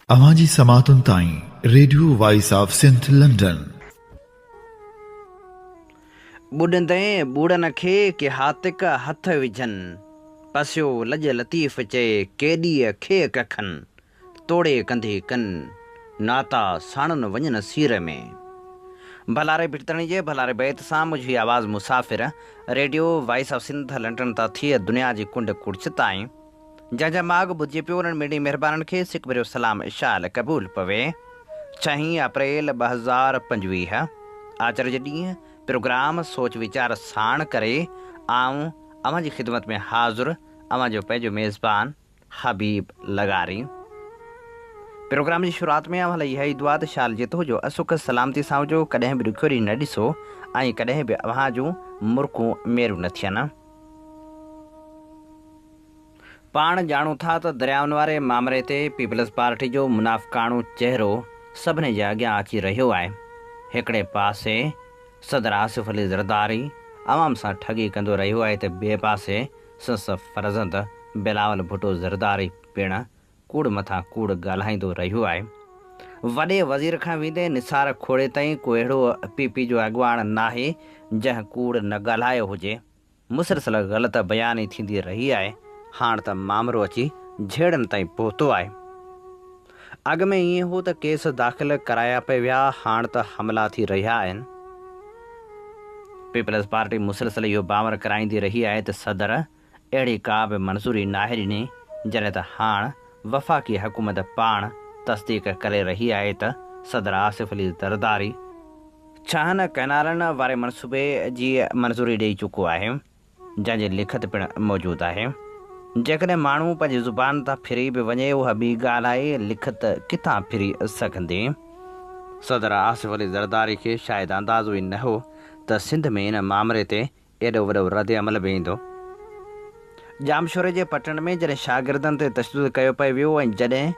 अवांजी समातुन ताईं radio voice of Sindh London. ॿुॾंदे ॿूड़न खे के हातिक हथ विझनि, पसियो लॼ लतीफ़ चए केॾीअ खे कखनि, तोड़े कंधे कनि नाता साणनि वञनि सीर में। भलारे बिरतणी जे भलारे बैत सां मुंहिंजी आवाज़ मुसाफ़िर radio voice of Sindh London तां थिए दुनिया जी कुंड कुड़च ताईं, जंहिंजा माॻ ॿुधिजे पियो उन्हनि मेॾी महिरबाननि खे सिक भरियो सलाम इशाल क़बूल पवे। 6 अप्रैल 2025 आचर जे ॾींहुं प्रोग्राम सोच वीचार साण करे आऊं अवां जी ख़िदमत में हाज़ुर अवां जो पंहिंजो मेज़बान हबीब लगारी। प्रोग्राम जी शुरूआत में अवां लाइ इहा ई दुआ त शाल जेतो जो असुख सलामती सां हुजो, कॾहिं बि ॾुखियो ॾींहुं न ॾिसो ऐं कॾहिं बि अव्हां जूं मुर्कूं मेरूं न थियनि। पाण ॼाणूं था त दरियाउनि वारे मामले ते पीपल्स पार्टी जो मुनाफ़िकाणो चहिरो सभिनी जे अॻियां अची रहियो आहे। हिकिड़े पासे सदर आसिफ अली ज़रदारी आवाम सां ठगी कंदो रहियो आहे त ॿिए पासे संस फरज़ंद बिलावल भुट्टो ज़रदारी पिणु कूड़ मथां कूड़ ॻाल्हाईंदो रहियो आहे। वॾे वज़ीर खां वेंदे निसार खोड़े ताईं को अहिड़ो पीपी जो अॻुवाण नाहे जंहिं कूड़ न ॻाल्हायो हुजे। मुसलसल ग़लति बयानी थींदी रही आहे। हाणे त मामिरो अची झेड़नि ताईं पहुतो आहे। अॻ में ईअं हो त केस दाख़िल कराया पिया विया, हाणे त हमला थी रहिया आहिनि। पीपल्स पार्टी मुसलसल इहो बावर कराईंदी रही आहे त सदर अहिड़ी का बि मंज़ूरी नाहे ॾिनी, जॾहिं त हाणे वफ़ाक़ी हुकूमत पाण तस्दीक करे रही आहे त सदर आसिफ अली ज़रदारी 6 कैनालनि वारे मनसूबे जी मंज़ूरी ॾेई चुको आहे, जंहिंजी लिखत पिणु मौजूदु आहे। जेकॾहिं माण्हू पंहिंजी ज़ुबान तां फिरी बि वञे, उहा ॿी ॻाल्हि आहे, लिखत किथां फिरी सघंदी। सदर आसिफ अली ज़रदारी खे शायदि अंदाज़ो ई न हो त सिंध में इन मामले ते एॾो वॾो रद्द अमल बि ईंदो। जामशोरे जे पटण में जॾहिं शागिर्दनि ते तशदुद कयो पियो वियो ऐं जॾहिं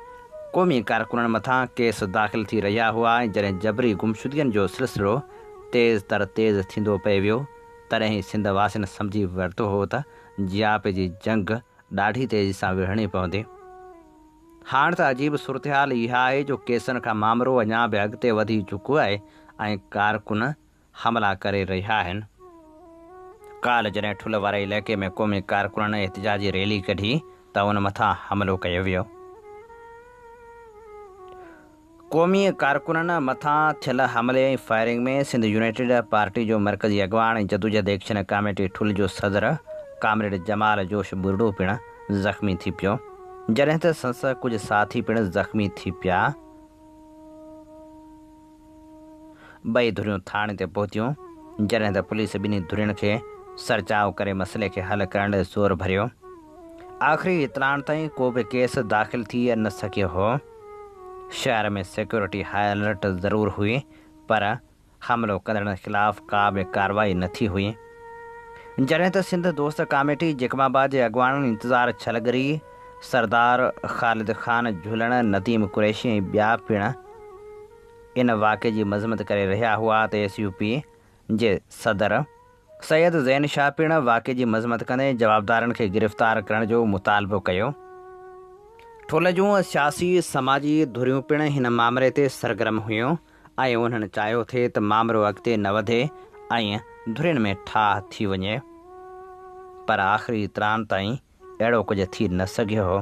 क़ौमी कारकुननि मथां केस दाख़िल थी रहिया हुआ ऐं जॾहिं जबरी गुमशुदगियुनि जो सिलसिलो तेज़ तर तेज़ थींदो पियो वियो, तॾहिं ई सिंध वासियुनि सम्झी वरितो हो त जियाप जी जंग ॾाढी तेज़ी सां विढ़णी पवंदी। हाणे त अजीब सूरतहाल इहा आहे जो केसनि खां मामिरो अञा बि अॻिते वधी चुको आहे ऐं कारकुन हमला करे रहिया आहिनि। काल जॾहिं ठुल वारे इलाइक़े में क़ौमी कारकुननि एहतिजाजी रैली कढी त उन मथां हमिलो कयो वियो। क़ौमी कारकुननि मथां थियल हमले ऐं फायरिंग में सिंध यूनाइटेड पार्टी जो मरकज़ी अॻुवाण ऐं जदोजहद एक्शन कमेटी ठुल जो सदर कामरेड जमाल जोश बुर्डो पिणु ज़ख़्मी थी पियो, जॾहिं त संस कुझु साथी पिणु ज़ख़्मी थी पिया। ॿई धुरियूं थाणे ते पहुतियूं, जॾहिं त पुलिस ॿिन्ही धुरियुनि खे सरचाव करे मसइले खे हल करण लाइ ज़ोर भरियो। आख़िरी इतलाउनि ताईं को बि केस दाख़िल थी न सघियो हो। शहर में सिक्योरिटी हाई अलर्ट ज़रूरु हुई, पर हमिलो कंदड़नि ख़िलाफ़ का बि कार्रवाई न थी हुई। जॾहिं त सिंध दोस्त कमेटी जिकमाबाद जे अॻुवाणनि इंतज़ार छलगरी, सरदार ख़ालिद ख़ान झूलण, नदीम कुरैशी ऐं ॿिया पिणु इन वाक़े जी मज़म्मत करे रहिया हुआ त SUP जे सदर सैयद ज़ैन शाह पिणु वाक़े जी मज़म्मत कंदे जवाबदारनि खे गिरफ़्तार करण जो मुतालबो कयो। ठुल जूं सियासी समाजी धुरियूं पिणु हिन मामले ते सरगर्म हुयूं ऐं उन्हनि चाहियो थे त मामिरो अॻिते न वधे ऐं धुरियुनि में ठाह थी वञे, पर आख़िरी इतलाउनि ताईं अहिड़ो कुझु थी न सघियो हो।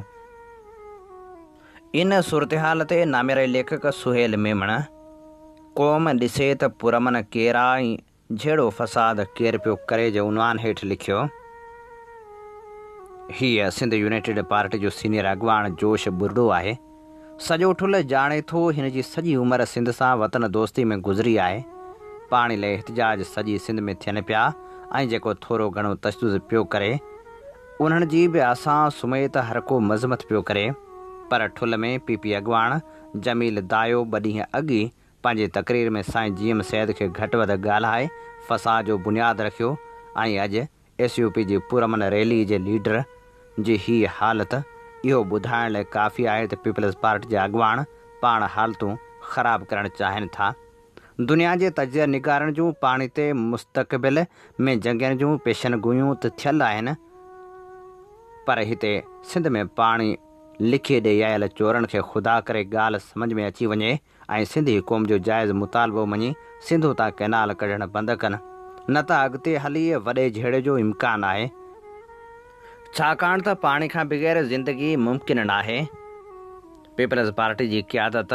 इन सूरतहाल ते नामिरे लेखक सुहेल मेमण क़ौम ॾिसे त पुरमन केरु आहे ऐं जहिड़ो फ़साद केरु पियो करे जो उनवान हेठि लिखियो। हीअ सिंध यूनाइटेड पार्टी जो सीनियर अॻुवाण जोश बुर्डो आहे। सॼो ठुल ॼाणे थो हिन जी सॼी उमिरि सिंध सां वतन दोस्ती में गुज़री आहे। पाणी लाइ एहतिजाज सॼी सिंध में थियनि पिया ऐं जेको थोरो घणो तशदुद पियो करे उन्हनि जी बि असां सुमेत हर को मज़म्मत पियो करे, पर ठुल में PP अॻुवाण जमील दायो 2 ॾींहं अॻु ई पंहिंजे तक़रीर में साईं GM सैद खे घटि वधि ॻाल्हाए फ़साद जो बुनियादु रखियो ऐं अॼु SUP जी पुरमन रैली जे लीडर जी हीअ हालति इहो ॿुधाइण लाइ काफ़ी आहे त पीपल्स पार्टी जा अॻुवाण पाण हालतूं ख़राबु करणु चाहिनि था। दुनिया जे तजिया निगारनि जूं पाणी ते मुस्तक़बिल में जंगनि जूं पेशन गोयूं त थियल आहिनि, पर हिते सिंध में पाणी लिखी ॾेई आयल चोरनि खे ख़ुदा करे ॻाल्हि सम्झ में अची वञे ऐं सिंधी क़ौम जो जाइज़ मुतालबो मञी सिंधू तां कैनाल कढणु बंदि कनि, न त अॻिते हली वॾे झेड़े जो इम्कानु आहे, छाकाणि त पाणी खां बग़ैर ज़िंदगी मुमकिन नाहे। पीपल्स पार्टी जी क़यादत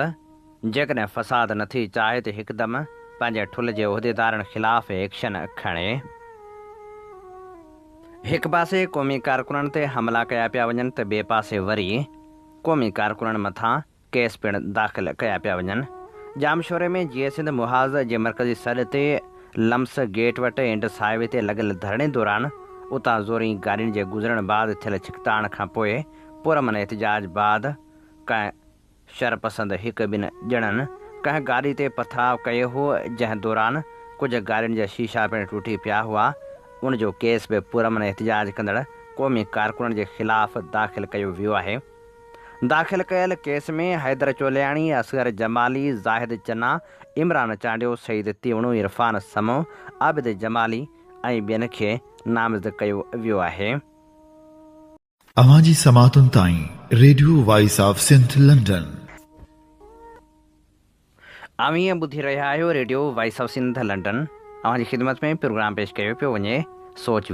जेकॾहिं फ़साद नथी चाहे त हिकदमि पंहिंजे ठुल जे उहिदेदारनि ख़िलाफ़ एक्शन खणे। हिकु पासे क़ौमी कारकुननि ते हमला कया पिया वञनि त ॿिए पासे वरी क़ौमी कारकुननि मथां केस पिणु दाख़िल कया पिया वञनि। जामशोरे में जीअं सिंध मुहाज़ जे मरकज़ी सॾ ते लम्स गेट वटि इंडस हाईवे ते लॻियल धरणे दौरान उतां ज़ोरी गाॾियुनि जे गुज़रण बाद थियल छिकताण खां पोइ पुरमन एहतिजाज बाद कंहिं शरपसंद हिकु ॿिनि ॼणनि कंहिं गाॾी ते पथराव कयो हो, जंहिं दौरान कुझु गाॾियुनि जा शीशा पिणु टुटी पिया हुआ। उन जो केस बि पुरमन एहतिजाज कंदड़ क़ौमी कारकुननि जे ख़िलाफ़ दाख़िल कयो वियो आहे। दाख़िल कयल केस में हैदर चोलियाणी, असगर जमाली, ज़ाहिद चन्ना, इमरान चांडियो, सईद तीवणो, इरफान समो, आबिद जमाली ऐं ॿियनि खे नामज़द कयो वियो आहे। अवां जी समातुनि ताईं radio voice of Sindh London. अवीं ॿुधी रहिया आहियो radio voice of Sindh London. अवां जी ख़िदमत में प्रोग्राम पेश कयो पियो वञे सोच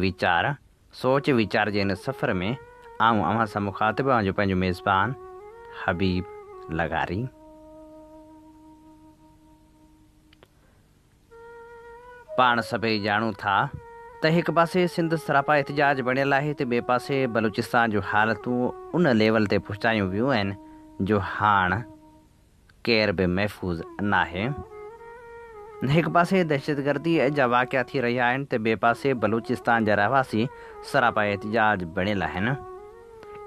वीचार जे हिन सफ़र में आऊं अव्हां सां मुखातिब आहियां जो पंहिंजो मेज़बान हबीब लगारी। पाण सभई ॼाणूं था त हिकु पासे सिंध सरापा एहतिजाज बणियल आहे त ॿिए पासे बलूचिस्तान जूं हालतूं उन लेवल ते पहुचायूं वियूं आहिनि जो हाणे केर बि महफ़ूज़ नाहे। हिकु पासे दहशतगर्दी जा वाक़िया थी रहिया आहिनि त ॿिए पासे बलूचिस्तान जा रहवासी सरापा एहतिजाज बणियल आहिनि।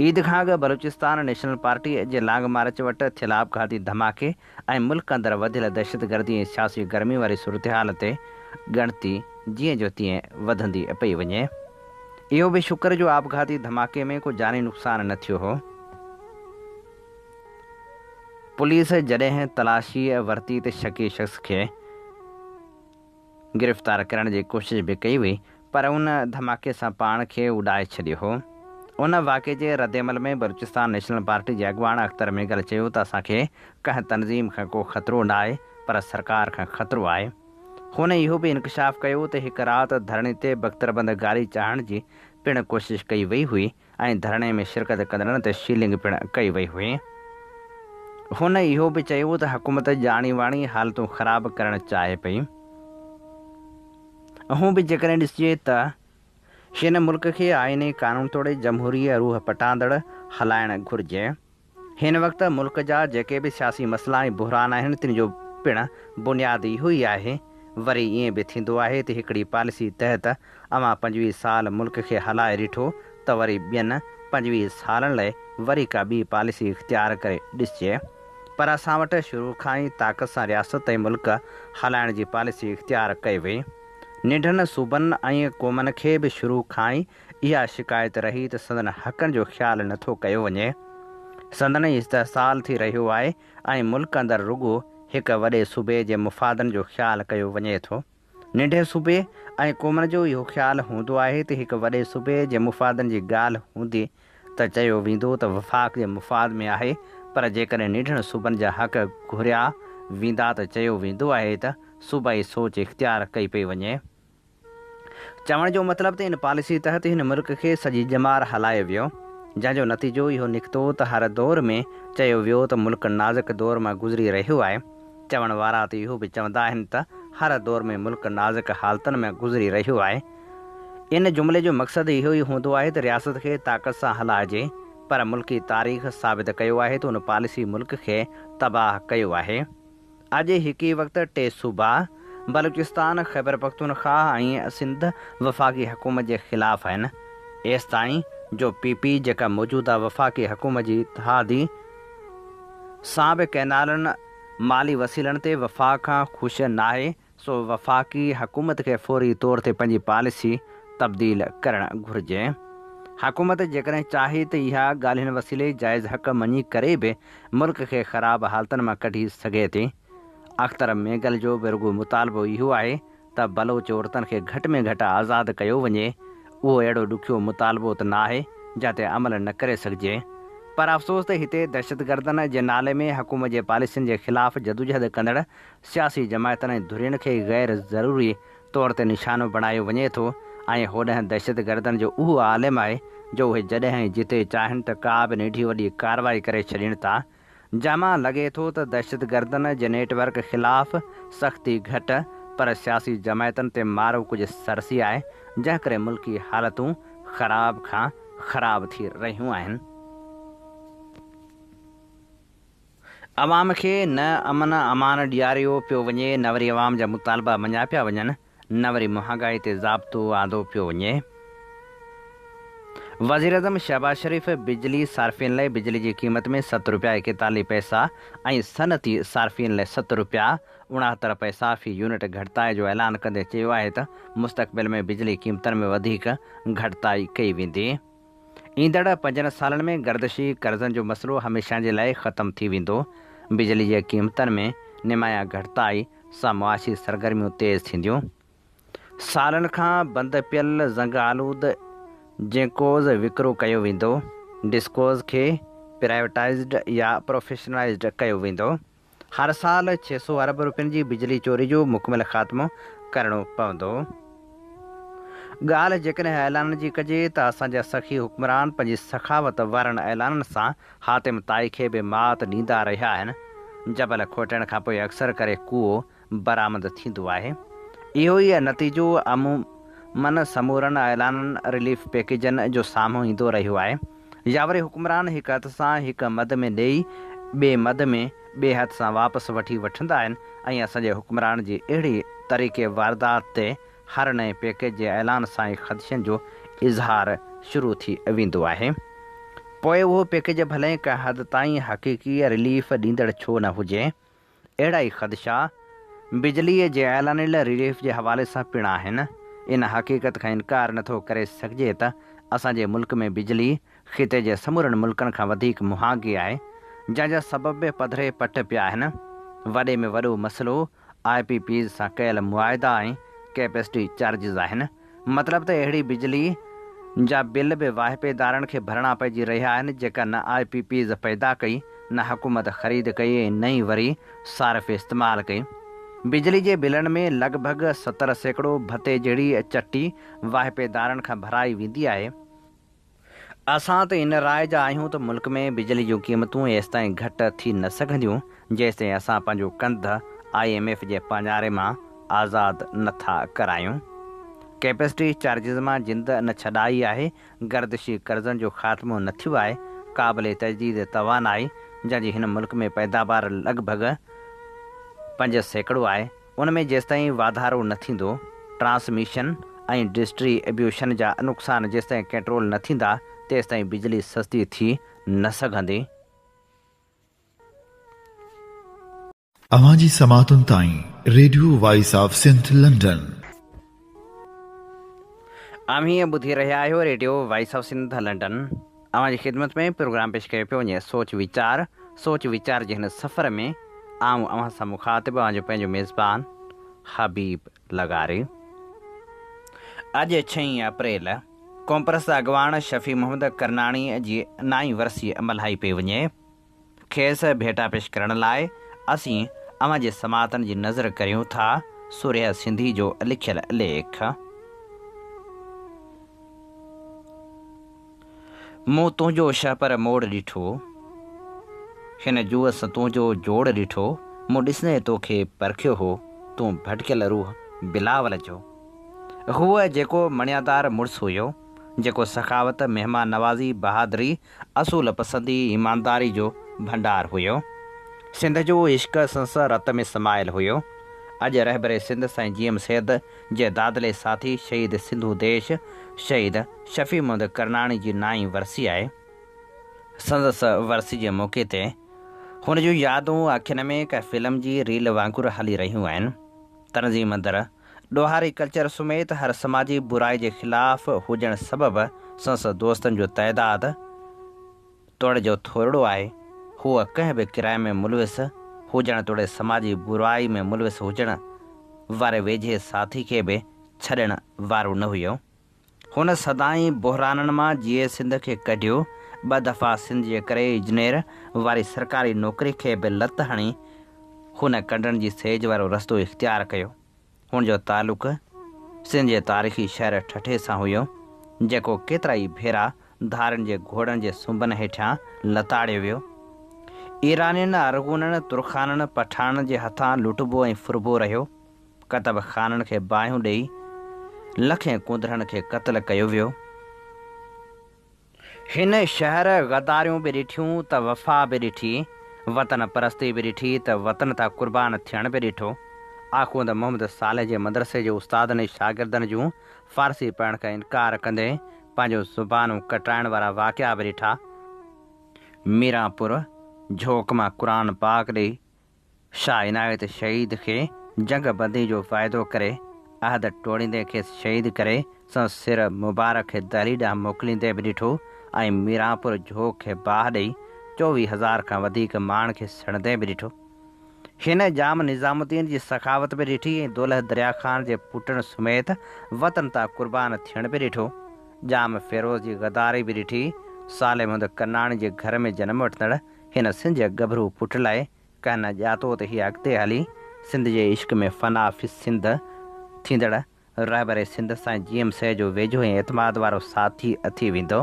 ईद खां अॻु बलूचिस्तान नेशनल पार्टी जे लांग मार्च वटि थियल आपघाती धमाके ऐं मुल्क अंदरि वधियल दहशतगर्दी ऐं सियासी गर्मी वारी सूरत हाल ते ॻणती जीअं जो तीअं वधंदी पई वञे। इहो बि शुक्र जो आपघाती धमाके में को जानी नुक़सानु न थियो हो। पुलिस जॾहिं तलाशी वरिती त शकी शख़्स खे गिरफ़्तार करण जी कोशिश बि कई वई, पर उन धमाके सां पाण खे उॾाए छॾियो हो। उन वाक़े जे रद्दमल में बलूचिस्तान नेशनल पार्टी जे अॻवान अख्तर मेगल चयो त असांखे कंहिं तनज़ीम खां को ख़तरो न आहे, पर सरकार खां ख़तरो आहे। हुन इहो बि इंकशाफ़ कयो त हिकु राति धरणे ते बख़्तरबंद गाड़ी चाढ़ण जी पिणु कोशिश कई वई हुई ऐं धरणे में शिरकत कंदड़नि ते शीलिंग पिणु कई वई हुई। हुन इहो बि चयो त हुकूमत ॼाणी वाणी हालतूं ख़राबु करणु चाहे पई। हूं बि जेकॾहिं ॾिसिजे त हिन मुल्क खे आइने क़ानून तोड़े जमहूरीअ रूह पटांदड़ हलाइणु घुरिजे। हिन वक़्तु मुल्क जा जेके बि सियासी मसइला ऐं बुहरान आहिनि तिन जो पिणु बुनियादु इहो ई आहे। वरी ईअं बि थींदो आहे त हिकिड़ी पॉलिसी तहत अवां 25 साल मुल्क खे हलाए ॾिठो त वरी ॿियनि 25 सालनि लाइ वरी का ॿी पॉलिसी इख़्तियार करे ॾिसिजे। पर असां वटि शुरू खां ई ताक़त सां रियासत ऐं मुल्क हलाइण जी पॉलिसी इख़्तियार कई वई। निढनि सूबनि ऐं क़ौमनि खे बि शुरू खां ई इहा शिकायत रही त संदन हक़नि जो ख़्यालु नथो कयो वञे। संदन इस्तेहसाल थी रहियो आहे ऐं मुल्क अंदरि रुॻो हिकु वॾे सूबे जे मुफ़ादनि जो ख़्यालु कयो वञे थो। निढे सूबे ऐं क़ौमनि जो इहो ख़्यालु हूंदो आहे त हिकु वॾे सूबे जे मुफ़ादनि जी ॻाल्हि हूंदी त चयो वेंदो त वफ़ाक़ जे मुफ़ाद में आहे, पर जेकॾहिं निढनि सूबनि जा हक़ घुरिया वेंदा त चयो वेंदो आहे त सूबाई सोच इख़्तियार कई पई वञे। चवण जो मतिलबु त इन पॉलिसी तहत हिन मुल्क खे सॼी ॼमार हलायो वियो, जंहिंजो नतीजो इहो निकितो त हर दौर में चयो वियो त मुल्क नाज़ुक दौर मां गुज़री रहियो आहे। चवण वारा त इहो बि चवंदा आहिनि त हर दौर में मुल्क नाज़ुक हालतुनि में गुज़री रहियो आहे। इन जुमिले जो मक़सदु इहो ई हूंदो आहे त रियासत खे ताक़त सां हलाइजे, पर मुल्की तारीख़ साबित कयो आहे त उन पॉलिसी मुल्क खे तबाह कयो आहे। अॼु हिकु ई वक़्तु 2 सूबा बलूचिस्तान, ख़ैबर पख्तूनख्वा ऐं सिंध वफ़ाक़ी हुकूमत जे ख़िलाफ़ आहिनि। एसि ताईं जो PP जेका मौजूदा वफ़ाक़ी हुकूमत जी इत्तेहादी सां बि कैनालनि माली वसीलनि ते वफ़ा खां ख़ुशि नाहे, सो वफ़ाक़ी हुकूमत खे फौरी तौर ते पंहिंजी पॉलिसी तब्दील करणु घुरिजे। हुकूमत जेकॾहिं चाहे त इहा ॻाल्हियुनि वसीले जाइज़ हक़ मञी करे बि मुल्क खे ख़राबु हालतुनि मां कढी सघे थी। अख्तर मेगल जो बि रुॻो मुतालबो इहो आहे त बलोच औरतुनि खे घटि में घटि आज़ादु कयो वञे। उहो अहिड़ो ॾुखियो मुतालबो त न आहे जिते अमल न करे सघिजे। पर अफ़सोस त हिते दहशतगर्दनि जे नाले में हुकूमत जे पॉलिसियुनि जे ख़िलाफ़ जदोजहद कंदड़ सियासी जमायतनि ऐं धुरियुनि खे गैर ज़रूरी तौर ते निशानो बणायो वञे थो ऐं होॾां दहशतगर्दनि जो उहो आलिम आहे जो उहे जॾहिं जिते चाहिनि त का बि नंढी वॾी कार्रवाई करे छॾीनि था। जामा लॻे थो त दहशतगर्दनि जे नेटवर्क ख़िलाफ़ सख़्ती घटि पर सियासी जमायतनि ते मारो कुझु सरसी आहे, जंहिं करे मुल्की हालतूं ख़राब खां ख़राब थी रहियूं आहिनि। अवाम खे न अमन अमान ॾियारियो पियो वञे, न वरी अवाम जा मुतालबा मञा पिया वञनि, न वरी महांगाई ते ज़ाब्तो आंदो पियो वञे। वज़ीर अज़म शहबाज शरीफ़ बिजली सार्फ़िन लाइ बिजली जी क़ीमत में ₹7.41 ऐं सनती सार्फ़िन लाइ ₹7.69 फ़ी यूनिट घटिताई जो ऐलान कंदे चयो आहे त मुस्तक़बिल में बिजली क़ीमतनि में वधीक घटिताई कई वेंदी। ईंदड़ 5 सालनि में गर्दिशी कर्ज़नि जो मसइलो हमेशह जे लाइ ख़तमु थी वेंदो। बिजली जे क़ीमतनि में निमाया घटिताई सां मुआशी सरगर्मियूं तेज़ थींदियूं। सालनि खां बंदि पियल ज़ंग आलूद जेकोज़ विकिरो कयो वेंदो। डिस्कोज़ खे प्राइवेटाइज़्ड या प्रोफेशनलाइज़्ड कयो वेंदो। हर साल 600 अरब रुपयनि जी बिजली चोरी जो मुकमिल ख़ात्मो करणो पवंदो। ॻाल्हि जेकॾहिं ऐलान जी कजे त असांजा सखी हुक्मरान पंहिंजी सखावत वारनि ऐलाननि सां हातिम ताई खे बि मात ॾींदा रहिया आहिनि। जबल खोटण खां पोइ अक्सर करे कूओ बरामद थींदो आहे। इहो ई नतीजो अमूमन समूरनि ऐलाननि रिलीफ पैकेजनि जो साम्हूं ईंदो रहियो आहे। या वरी हुक्मरान हिक हथ सां हिक मद में ॾेई ॿिए मद में ॿिए हथ सां वापसि वठंदा आहिनि ऐं असांजे हुक्मरान जी अहिड़ी तरीक़े वारदात ते हर नए पैकेज जे ऐलान सां ई ख़दशनि जो इज़हार शुरू थी वेंदो आहे। पोइ उहो पैकेज भले कंहिं हद ताईं हक़ीक़ी रिलीफ ॾींदड़ छो न हुजे। अहिड़ा ई ख़दशा बिजलीअ जे ऐलानियल रिलीफ जे हवाले सां पिणु आहिनि। इन हक़ीक़त खां इनकार नथो करे सघिजे त असांजे मुल्क में बिजली ख़िते जे समूरनि मुल्कनि खां वधीक महांगी आहे, जंहिंजा सबब पधरे पट पिया आहिनि। वॾे में वॾो मसइलो IPPs सां कयल मुआइदा ऐं कैपेसिटी चार्जिस आहिनि। मतिलबु त अहिड़ी बिजली जा बिल बि वाहिपेदारनि खे भरणा पइजी रहिया आहिनि जेका न IPPs पैदा कई, न हुकूमत ख़रीद कई ऐं न ई वरी सारिफ़ इस्तेमालु कई। बिजली जे बिलनि में लॻभॻि 70% भते जहिड़ी चटी वाहिपेदारनि खां भराई वेंदी आहे। असां त इन राय जा आहियूं त मुल्क में बिजली जूं क़ीमतूं एसिताईं घटि थी न सघंदियूं जेसिताईं असां पंहिंजो कंध IMF जे पंजारे मां आज़ादु नथा करायूं। कैपेसिटी चार्जिस मां जिंद न छॾाई आहे। गर्दिशी कर्ज़नि जो ख़ात्मो न थियो आहे। क़ाबिल तजदीद तवानाई जंहिंजी हिन मुल्क में पैदावार लॻभॻि 5% आहे, उन में जेसिताईं वाधारो न थींदो, ट्रांसमिशन ऐं डिस्ट्रीब्यूशन जा नुक़सान जेसिताईं कंट्रोल न थींदा, तेसिताईं बिजली सस्ती थी न सघंदी। अवां जी समातुनि ताईं radio voice of Sindh London. आम हीअं ॿुधी रहिया आहियो radio voice of Sindh London. अवां जी ख़िदमत में प्रोग्राम पेश कयो पियो वञे सोच वीचार जे हिन सफ़र में आऊं अवां सां मुखातिब आहियां पंहिंजो मेज़बान हबीब लगारी। अॼु 6 अप्रैल कॉम्प्रस अॻवान शफ़ी मोहम्मद करनाणी जी 9वीं वरसी मल्हाई पई वञे। खेसि भेटा पेश करण लाइ असीं अवां जे समातनि जी नज़र करियूं था सूर्य सिंधी जो लिखियल लेख। मूं तुंहिंजो शहपर मोड़ ॾिठो, हिन जुअस तुंहिंजो जोड़ ॾिठो, मूं ॾिसंदे तोखे परखियो हो, तूं भटकियल रूह बिलावल जो। हूअ जेको मणियादार मुड़ुसु हुयो, जेको सखावत महिमान नवाज़ी बहादुरी असूल पसंदी ईमानदारी जो भंडार हुयो। सिंध जो इश्क संस रत में समायल हुयो। अॼु रहबरे सिंध साईं GM सैद जे दादले साथी शहीद सिंधु देश शहीद शफ़ी मोहम्मद करनाणी जी 9वीं वरसी आहे। संदसि वरसी जे मौक़े ते हुन जूं यादूं अखियुनि में कंहिं फिल्म जी रील वांगुरु हली रहियूं आहिनि। तनज़ीम अंदरि ॾोहारी कल्चर समेत हर समाजी बुराई जे ख़िलाफ़ हुजण सबबि संसद दोस्तनि जो तइदादु तोड़ जो थोरो आहे। हूअ कंहिं बि किराए में मुलविस हुजण तोड़े समाजी बुराई में मुलविस हुजण वारे वेझे साथी खे बि छॾण वारो न हुयो। हुन सदाईं बहिराननि मां जीअं सिंध खे कढियो ॿ दफ़ा सिंध जे करे इंजीनियर वारी सरकारी नौकरी खे बि लत हणी हुन कढण जी सेज वारो रस्तो इख़्तियार कयो। हुन जो तालुक़ सिंध जे तारीख़ी शहर ठठे सां हुयो, जेको केतिरा ई भेरा धारनि जे घोड़नि जे सुंभनि हेठां लताड़ियो वियो। ईरानियुनि, अरगुननि, तुर्खाननि, पठाननि जे हथां लुटबो ऐं फुरबो रहियो। कतब ख़ाननि खे बाहियूं ॾेई लखें कुंदरनि खे क़त्ल कयो वियो। हिन शहर गदारियूं बि ॾिठियूं त वफ़ा बि ॾिठी, वतन परस्ती बि ॾिठी त वतन तां क़ुर्बान थियण बि ॾिठो। आख़ुंद मोहम्मद साले जे मदरसे जे उस्तादनि शागिर्दनि जूं फ़ारसी पढ़ण खां इनकार कंदे पंहिंजो ज़ुबानूं कटाइण वारा वाक़िया बि ॾिठा। मीरापुर झोक मां क़ुरान पाक ॾेई शाह इनायत शहीद खे जंग बंदी जो फ़ाइदो करे अहद टोड़ींदे खेसि शहीद करे संदसि सिर मुबारक खे दहली ॾांहुं मोकिलींदे बि ॾिठो ऐं मीरापुर झोक खे बाहि ॾेई 24,000 खां वधीक माण्हुनि खे सड़ंदे बि ॾिठो। हिन जाम निज़ामुद्दीन जी सखावत बि ॾिठी ऐं दौलत दरिया ख़ान जे पुटनि समेत वतन तां क़ुर्बान थियण बि ॾिठो। जाम फ़िरोज़ जी गदारी बि ॾिठी। साले मुहम्मद करनाणी जे घर में जनम वठंदड़ हिन सिंध जे गभरू पुट लाइ कहन ॼातो त हीअ अॻिते हली सिंध जे इश्क में फ़ना फ़ि सिंध थींदड़ रहबर सिंध साईं GM सैद जो वेझो ऐं एतमाद वारो साथी थी वेंदो।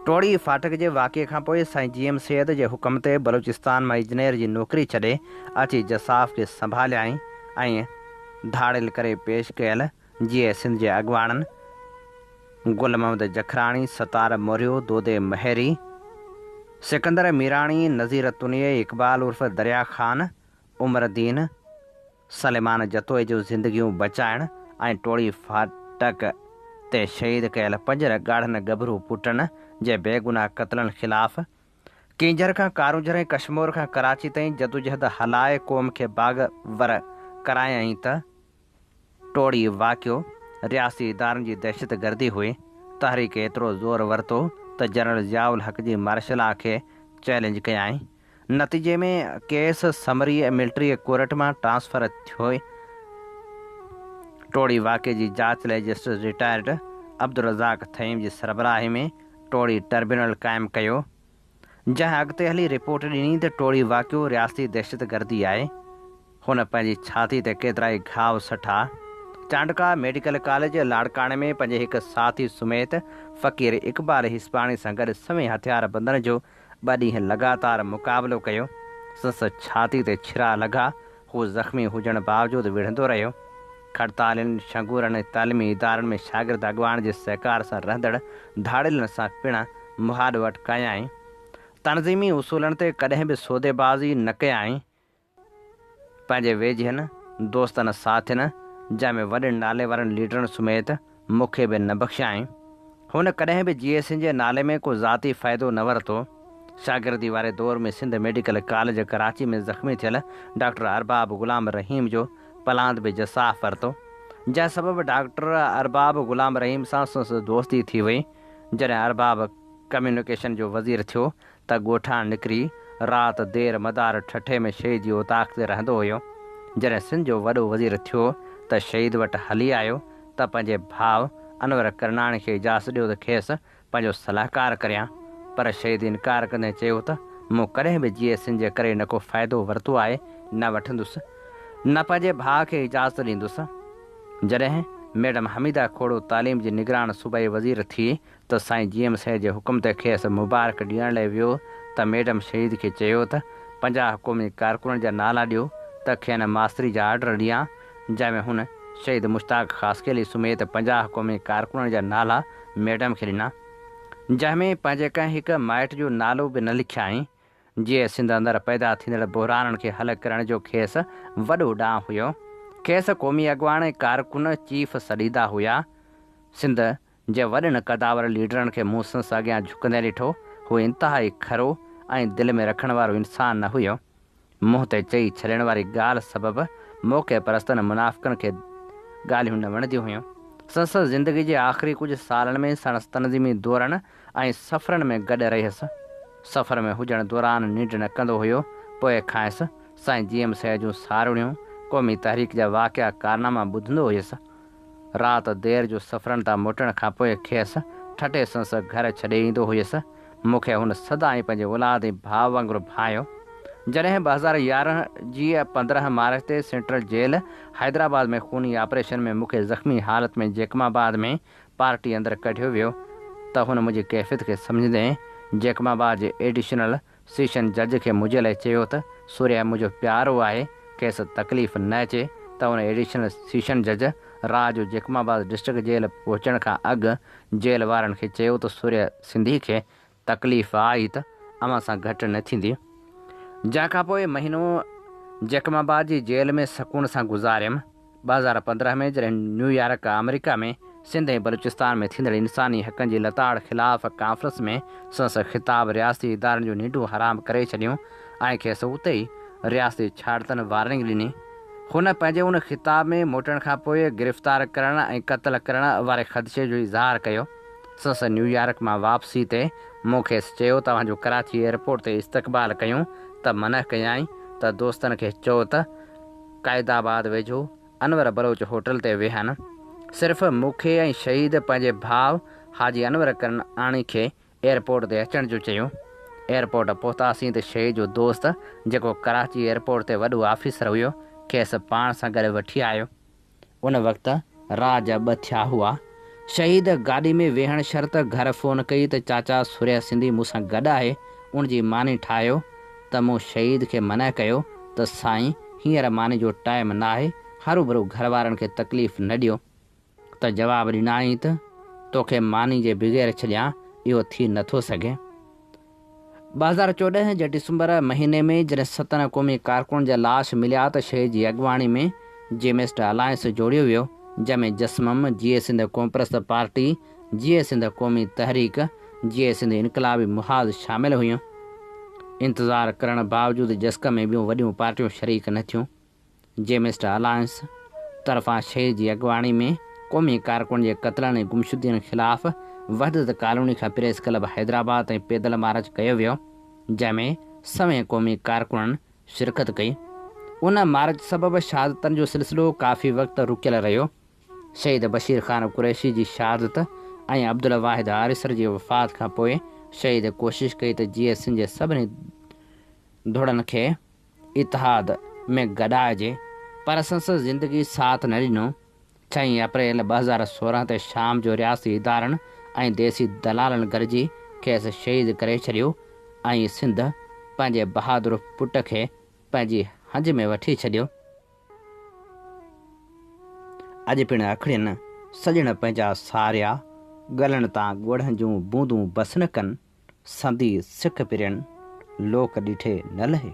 टोड़ी फाटक जे वाक़े खां पोइ साईं GM सैद जे हुकम ते बलूचिस्तान मां इंजीनियर जी नौकरी छॾे अची जसाफ़ खे संभालियाई ऐं धाड़िल करे पेश कयल जीअं सिंध जे अॻवाननि गुल मोहम्मद जखराणी, सतार मोरियो, दोदे महरी, सिकंदर मीराणी, नज़ीर तुनिये, इक़बाल उर्फ़ दरिया ख़ान, उमरदीन, सलेमान जतोई जो ज़िंदगियूं बचाइण ऐं टोड़ी फाटक ते शहीद कयल 5 ॻाढ़नि गभरू पुटनि जे बेगुनाह क़त्लनि ख़िलाफ़ किंजर खां कारूंजर ऐं कश्मीर खां कराची ताईं जदोजहद हलाए क़ौम खे बाग़वर करायई त टोड़ी वाक़ियो रियासी इदारनि जी दहशत गर्दी हुई। तहरीक एतिरो ज़ोर वरितो त जनरल ज़ियाउल हक़ जी मार्शल लॉ खे चैलेंज कयाई। नतीजे में केस समरी मिलिट्री कोर्ट मां ट्रांसफ़र थियो। टोड़ी वाक़े जी जांच लाइ जस्टिस रिटायर्ड अब्दुल रज़ाक थईम जी सरबराही में टोड़ी ट्रिब्यूनल क़ाइमु कयो, जंहिं अॻिते हली रिपोर्ट ॾिनी त टोड़ी वाक़ियो रियासी दहशत गर्दी आहे। हुन पंहिंजी छाती ते केतिरा ई घाव सठा। चांडका मेडिकल कॉलेज लाड़काणे में पंहिंजे हिकु साथी समेत फ़क़ीर इक़बाल हिस्पाणी सां गॾु सवें हथियार बंदनि जो 2 ॾींहं लगातार मुक़ाबिलो कयो। संस छाती ते छिरा लॻा। हू ज़ख़्मी हुजण बावजूदि विढ़ंदो रहियो। खड़तालियुनि, शंगूरनि ऐं तालीमी इदारनि में शागिर्द अॻवान जे सहकार सां रहंदड़ धाड़िलनि सां पिणु मुहाॾ वटि कयाई। तनज़ीमी उसूलनि ते कॾहिं बि सौदेबाज़ी न कयाई। पंहिंजे वेझनि दोस्तनि साथियुनि जंहिंमें वॾे नाले वारनि लीडरनि समेत मूंखे बि न बख़्शियाई। हुन कॾहिं बि GSN जे नाले में को ज़ाती फ़ाइदो न वरितो। शागिर्दी वारे दौर में सिंध मेडिकल कॉलेज कराची में ज़ख़्मी थियल डॉक्टर अरबाब ग़ुलाम रहीम जो पलांद बि जसाफ़ वरितो, जंहिं सबबि डॉक्टर अरबाब ग़ुलाम रहीम सां संदसि दोस्ती थी वई। जॾहिं अरबाब कम्यूनिकेशन जो वज़ीर थियो त ॻोठाण निकिरी राति देर मदार ठठे में शहीद जी उताक ते रहंदो हुयो। जॾहिं सिंध जो वॾो वज़ीर थियो त शहीद वटि हली आयो त पंहिंजे भाउ अनवर करनाणी खे इजाज़त ॾियो त खेसि पंहिंजो सलाहकार करियां, पर शहीद इनकार कंदे चयो त मूं कॾहिं बि GSN जे करे न को फ़ाइदो वरितो आहे, न वठंदुसि, न पंहिंजे भाउ खे इजाज़त ॾींदुसि। जॾहिं मैडम हमीदा खोड़ो तालीम जी निगरान सूबाई वज़ीर थी त साईं GM सैद जे हुकुम ते खेसि मुबारक ॾियण लाइ वियो त मैडम शहीद खे चयो त 50 क़ौमी कारकुननि जा नाला ॾियो त खेनि मास्तरी जा ऑर्डर ॾियां, जंहिंमें हुन शहीद मुश्ताक ख़ासकेली समेत 50 क़ौमी कारकुननि जा नाला मैडम खे ॾिना, जंहिंमें पंहिंजे कंहिं हिकु माइट जो नालो बि न लिखियाई। जीअं सिंध अंदरि पैदा थींदड़ बहिराणनि खे हल करण जो खेसि वॾो ॾांहुं हुयो। खेसि क़ौमी अॻवान ऐं कारकुन चीफ सॾींदा हुया। सिंध जे वॾनि क़दावर लीडरनि खे मूं संस अॻियां झुकंदे ॾिठो। हू इंतिहाई खरो ऐं दिलि में रखण वारो इंसान न हुयो। मुंहं ते चई छॾण वारी ॻाल्हि सबबि मौक़े परस्तनि मुनाफ़िक़नि खे ॻाल्हियूं न वणंदियूं हुयूं। संस ज़िंदगी जे आख़िरी कुझु सालनि में संदसि तनज़ीमी दौरनि ऐं सफ़रनि में गॾु रहियसि। सफ़र में हुजण दौरान निंड न कंदो हुयो। पोइ खांइसि साईं GM सैद जूं सारुणियूं क़ौमी तहरीक जा वाक़िया कारनामा ॿुधंदो हुयुसि। राति देर जो सफ़रनि तां मोटण खां पोइ खेसि ठठे संस घर छॾे ईंदो हुयुसि। मूंखे हुन सदाईं पंहिंजे औलाद ऐं भाउ वांगुरु भायो। जॾहिं 2011 जी 15 मार्च ते सेंट्रल जेल हैदराबाद में खूनी ऑपरेशन में मूंखे ज़ख़्मी हालत में जैकमाबाद में पार्टी अंदरि कढियो वियो त हुन मुंहिंजी कैफ़ियत खे सम्झंदे जैकमाबाद जे एडिशनल सेशन जज खे मुंहिंजे लाइ चयो त सूर्या मुंहिंजो प्यारो आहे, खेसि तकलीफ़ न अचे त हुन एडिशनल सेशन जज रात जो जैकमाबाद डिस्ट्रिक्ट जेल पहुचण खां अॻु जेल वारनि खे चयो त सूर्या सिंधी खे तकलीफ़ आई त अव्हां सां घटि न थींदी। जंहिंखां पोइ महीनो जैकमाबाद जी जेल में सकून सां गुज़ारियमि। 2015 में जॾहिं न्यूयॉर्क अमेरिका में सिंध ऐं बलूचिस्तान में थींदड़ इंसानी हक़नि जी लताड़ ख़िलाफ़ कॉन्फ्रेंस में संसद ख़िताब रियासती इदारनि जो नींढूं हराम करे छॾियूं ऐं खेसि उते ई रियासती छाड़तनि वार्निंग ॾिनी। हुन पंहिंजे उन ख़िताब में मोटण खां पोइ गिरफ़्तार करण ऐं क़त्ल करण वारे ख़दशे जो इज़हार कयो। संसद न्यूयॉर्क मां वापसी ते मूंखे चयो तव्हांजो कराची एयरपोर्ट ते इस्तक़बाल कयूं त मनह कयाई त दोस्तनि खे चओ त क़ाइदाबाद वेझो अनवर बलोच होटल ते वेहनि। सिर्फ़ु मूंखे ऐं शहीद पंहिंजे भाउ हाजी अनवर करनाणी खे एयरपोर्ट ते अचण जो चयूं। एयरपोर्ट पहुतासीं त शहीद जो दोस्त जेको कराची एयरपोर्ट ते वॾो ऑफिसर हुयो खेसि पाण सां गॾु वठी आयो। उन वक़्तु रात जा 2 थिया हुआ। शहीद गाॾी में वेहण शर्त घर फ़ोन कई त चाचा सूर्या सिंधी मूंसां गॾु आहे, उनजी मानी ठाहियो त मूं शहीद खे मना कयो त साईं हींअर मानी जो टाइम न आहे, हरू भरू घर वारनि खे तकलीफ़ न ॾियो। त जवाबु ॾिनाई त तोखे मानी जे बग़ैर छॾियां इहो थी नथो सघे। 2014 जे डिसंबर महीने में जॾहिं 7 क़ौमी कारकुन जा लाश मिलिया त शहीद जी अॻुवाणी में जेमिस्ट अलायंस जोड़ियो वियो, जंहिंमें जसमम, जीए सिंध कॉमप्रस्त पार्टी, जीए सिंध क़ौमी तहरीक, जीए सिंध इनकलाबी मुहाज़ शामिल हुयूं। इंतज़ारु करण बावजूदि जस्क में ॿियूं वॾियूं पार्टियूं शरीक न थियूं। जेमिस्ट अलायंस तरफ़ां शहीद जी अॻुवाणी में क़ौमी कारकुन जे क़त्लनि ऐं गुमशुदगियुनि ख़िलाफ़ वहदत कॉलोनी खां प्रेस क्लब हैदराबाद ताईं पैदल मार्च कयो वियो, जंहिंमें 100 क़ौमी कारकुननि शिरकत कई। उन मार्च सबबि शहादतनि जो सिलसिलो काफ़ी वक़्तु रुकियल रहियो। शहीद बशीर ख़ान कुरैशी जी शहादत ऐं अब्दुल वाहिद आरिसर जी वफ़ात खां पोइ शहीद कोशिशि कई त जीए सिंध जे सभिनी धुड़नि खे इतिहाद में गॾाइजे, पर संसद ज़िंदगी साथ न ॾिनो। 6 अप्रैल 2016 ते शाम जो रियासती इदारनि ऐं देसी दलालनि गॾिजी खेसि शहीद करे छॾियो ऐं सिंध पंहिंजे बहादुर पुट खे पंहिंजी हंज में वठी छॾियो। अॼु पिणु अखड़ियुनि सॼण पंहिंजा सारिया, गलनि तां ॻोढ़नि जूं बूंदूं बस न कनि, संदी सिख पिरियनि लोक ॾिठे न लहे।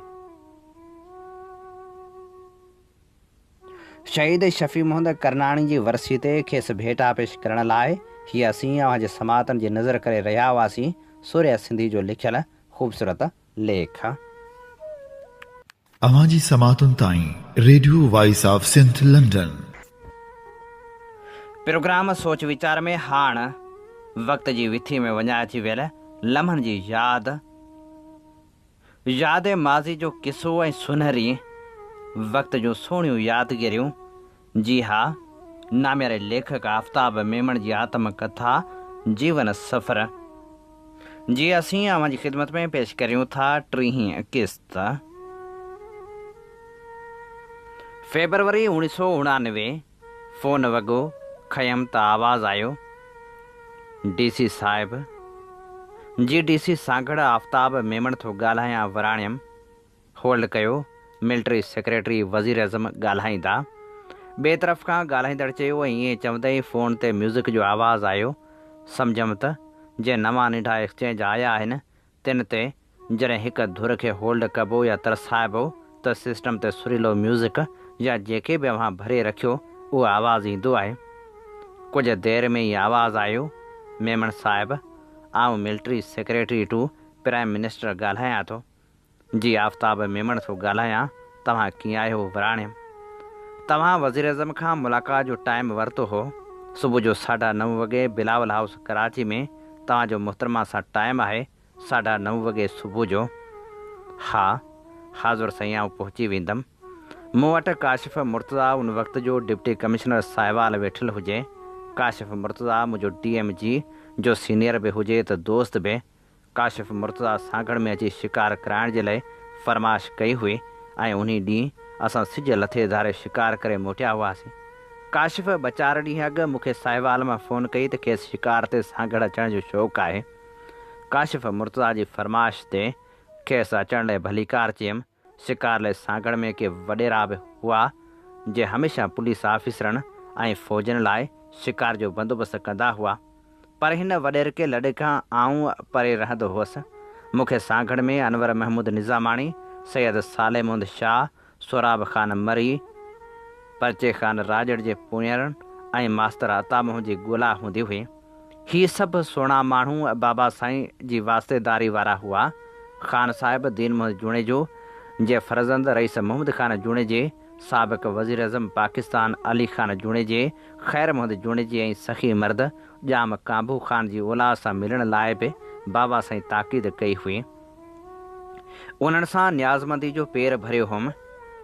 शहीद शफ़ी मोहम्मद करनाणी जी वरसी ते खेसि भेटा पेश करण लाइ हीअ असीं अव्हां जे समातनि जी नज़र करे रहिया हुआसीं सूर्या सिंधी जो लिखियल ख़ूबसूरत लेख। अवां जी समातुनि ताईं radio voice of Sindh London. Program सोच वीचार में हाण वक़्त जी विथी में वञा अची वियल लम्हनि जी यादि माज़ी जो किसो ऐं सुनहरी वक़्त जूं सुहिणियूं यादगिरियूं। जी हा, नाम्यारे लेखक आफ़ताब मेमण जी आत्मकथा जीवन सफ़र जी असीं अव्हां जी ख़िदमत में पेश करियूं था 3 किस्त। फेबरवरी 1989 फ़ोन वॻो, खयमि त आवाज़ आयो, डीसी साहिब जी। डीसी सागड़ आफ़ताब मेमण थो ॻाल्हायां वराणियमि। होल्ड कयो, मिलिट्री सेक्रेटरी वज़ीर अज़म ॻाल्हाईंदा। ॿिए तरफ़ खां ॻाल्हाईंदड़ चयो ऐं ईअं चवंदे ई फ़ोन ते म्यूज़िक जो आवाज़ु आयो। सम्झमि त जे नवां निंढा एक्सचेंज आया आहिनि तिन ते जॾहिं हिक धुर खे होल्ड कबो या तरसाइबो त सिस्टम ते सुरीलो म्यूज़िक या जेके बि अव्हां भरे रखियो उहो आवाज़ु ईंदो आहे। कुझु देरि में ई आवाज़ु आयो, मेमण साहिबु, आउं military secretary to prime minister ॻाल्हायां थो। जी आफ़ताब मेमण थो ॻाल्हायां। तव्हां कीअं आहियो वराणियमि? तव्हां वज़ीर अज़म खां मुलाक़ात जो टाइम वरितो हो, सुबुह जो 9:30 वॻे बिलावल हाउस कराची में। तव्हांजो मुहतरमा सां टाइम आहे 9:30 वॻे सुबुह जो। हा हाज़ुर साईं, आउं पहुची वेंदुमि। मूं वटि काशिफ़ मुर्तज़ा उन वक़्त जो डिप्टी कमिश्नर साहिबाल वेठल हुजे। काशिफ़ मुर्तज़ा मुंहिंजो DMG जो सीनियर बि हुजे त दोस्त बि। काशिफ़ मुर्तज़ा सांगड़ में अची शिकार कराइण जे लाइ फरमाइश कई हुई ऐं उन ॾींहुं असां सिज लथे धारे शिकार करे मोटिया हुआसीं। काशिफ़ 2-4 ॾींहं अॻु मूंखे साहिवाल मां फ़ोन कई त खेसि शिकार ते सांगड़ अचण जो शौक़ु आहे। काशिफ़ मुर्तज़ा जी फरमाइश ते खेसि अचण लाइ भलीकार चयुमि। शिकार लाइ सांगड़ में के वॾेरा बि हुआ जे हमेशह पुलिस ऑफिसरनि ऐं फ़ौजनि लाइ शिकार जो बंदोबस्तु कंदा हुआ, पर हिन वॾेरके लॾे खां आऊं परे रहंदो हुअसि। मूंखे सांगड़ में अनवर महमूद निज़ामाणी, सैयद साले मुहम्मद शाह, सोराब ख़ान मरी, परचे ख़ान राजड़ जे पुणियरनि ऐं मास्तर अता मोहन जी ॻोल्हा हूंदी हुई। ही सभु सुहिणा माण्हू बाबा साईं जी वास्तेदारी वारा हुआ। ख़ान साहिब दीन मोहम्मद जुणेजो जे फर्ज़ंद रईस मोहम्मद ख़ान जुणेजे, साबिक़ वज़ीर अज़म पाकिस्तान अली ख़ान जुणेजे, ख़ैर मोहम्मद जुणेजे ऐं सखी मर्द ॼाम काबू ख़ान जी औलाद सां मिलण लाइ बि बाबा साईं ताक़ीद कई हुई। उन्हनि सां न्याज़मंदी जो पेर भरियो हुअमि।